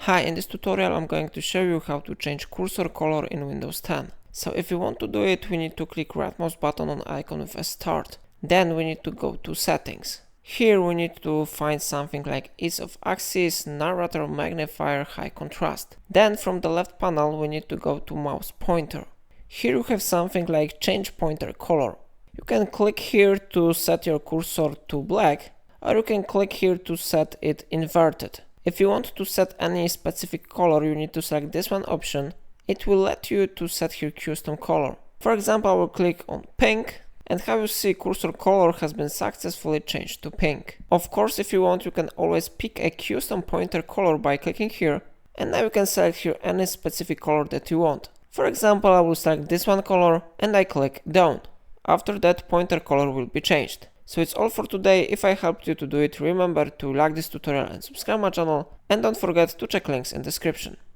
Hi, in this tutorial I'm going to show you how to change cursor color in Windows 10. So if we want to do it, we need to click right mouse button on icon with a start. Then we need to go to settings. Here we need to find something like ease of access, narrator, magnifier, high contrast. Then from the left panel we need to go to mouse pointer. Here you have something like change pointer color. You can click here to set your cursor to black, or you can click here to set it inverted. If you want to set any specific color, you need to select this one option. It will let you to set here custom color. For example, I will click on pink, and how you see cursor color has been successfully changed to pink. Of course, if you want, you can always pick a custom pointer color by clicking here, and now you can select here any specific color that you want. For example, I will select this one color and I click done. After that, pointer color will be changed. So it's all for today. If I helped you to do it, remember to like this tutorial and subscribe my channel, and don't forget to check links in description.